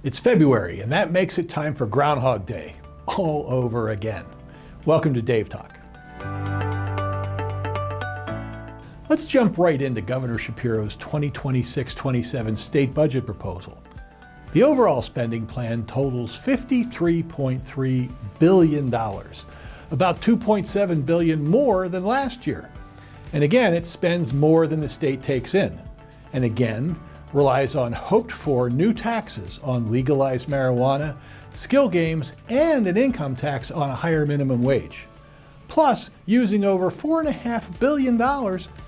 It's February, and that makes it time for Groundhog Day, all over again. Welcome to DaveTalk. Let's jump right into Governor Shapiro's 2026-27 state budget proposal. The overall spending plan totals $53.3 billion, about $2.7 billion more than last year. And again, it spends more than the state takes in. And again, relies on hoped-for new taxes on legalized marijuana, skill games, and an income tax on a higher minimum wage. Plus, using over $4.5 billion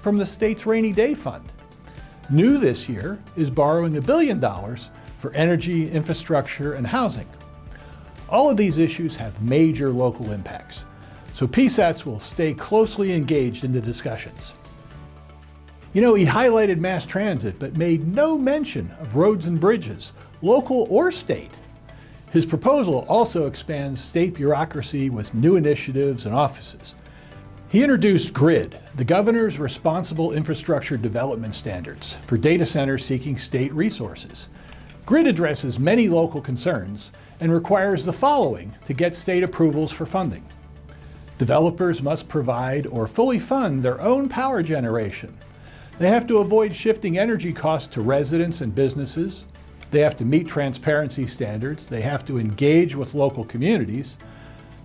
from the state's rainy day fund. New this year is borrowing $1 billion for energy, infrastructure, and housing. All of these issues have major local impacts, so PSATS will stay closely engaged in the discussions. You know, he highlighted mass transit, but made no mention of roads and bridges, local or state. His proposal also expands state bureaucracy with new initiatives and offices. He introduced GRID, the governor's responsible infrastructure development standards for data centers seeking state resources. GRID addresses many local concerns and requires the following to get state approvals for funding. Developers must provide or fully fund their own power generation. They have to avoid shifting energy costs to residents and businesses. They have to meet transparency standards. They have to engage with local communities.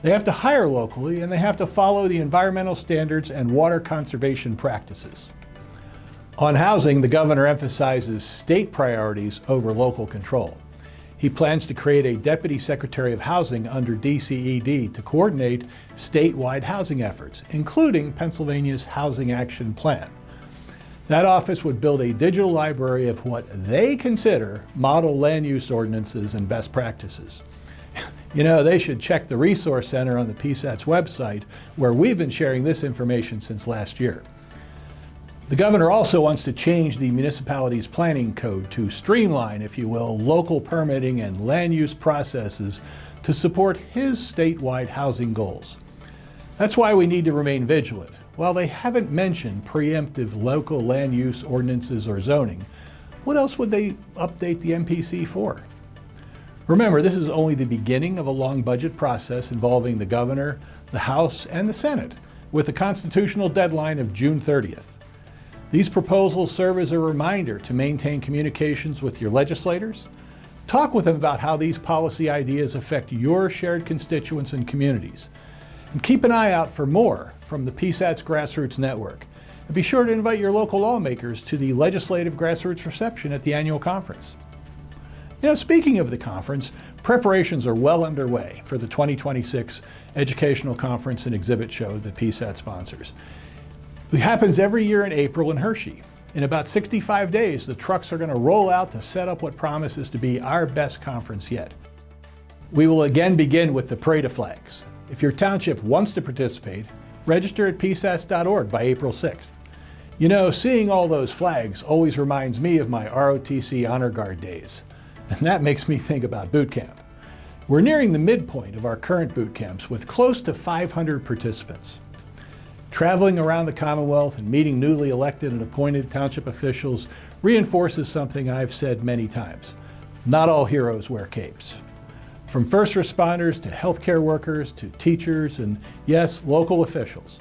They have to hire locally, and they have to follow the environmental standards and water conservation practices. On housing, the governor emphasizes state priorities over local control. He plans to create a Deputy Secretary of Housing under DCED to coordinate statewide housing efforts, including Pennsylvania's Housing Action Plan. That office would build a digital library of what they consider model land use ordinances and best practices. You know, they should check the Resource Center on the PSATS website, where we've been sharing this information since last year. The governor also wants to change the municipality's planning code to streamline, if you will, local permitting and land use processes to support his statewide housing goals. That's why we need to remain vigilant. While they haven't mentioned preemptive local land use ordinances or zoning, what else would they update the MPC for? Remember, this is only the beginning of a long budget process involving the governor, the House, and the Senate, with a constitutional deadline of June 30th. These proposals serve as a reminder to maintain communications with your legislators. Talk with them about how these policy ideas affect your shared constituents and communities. And keep an eye out for more from the PSATS Grassroots Network. And be sure to invite your local lawmakers to the Legislative Grassroots Reception at the annual conference. You know, speaking of the conference, preparations are well underway for the 2026 Educational Conference and Exhibit Show that PSAT sponsors. It happens every year in April in Hershey. In about 65 days, the trucks are going to roll out to set up what promises to be our best conference yet. We will again begin with the Parade of Flags. If your township wants to participate, register at psats.org by April 6th. You know, seeing all those flags always reminds me of my ROTC Honor Guard days. And that makes me think about boot camp. We're nearing the midpoint of our current boot camps with close to 500 participants. Traveling around the Commonwealth and meeting newly elected and appointed township officials reinforces something I've said many times. Not all heroes wear capes. From first responders to healthcare workers to teachers and, yes, local officials.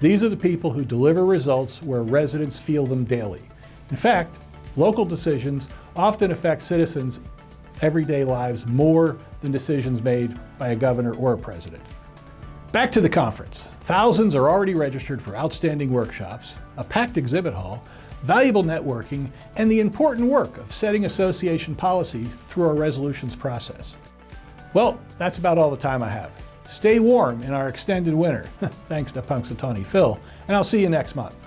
These are the people who deliver results where residents feel them daily. In fact, local decisions often affect citizens' everyday lives more than decisions made by a governor or a president. Back to the conference. Thousands are already registered for outstanding workshops, a packed exhibit hall, valuable networking, and the important work of setting association policy through our resolutions process. Well, that's about all the time I have. Stay warm in our extended winter, thanks to Punxsutawney Phil, and I'll see you next month.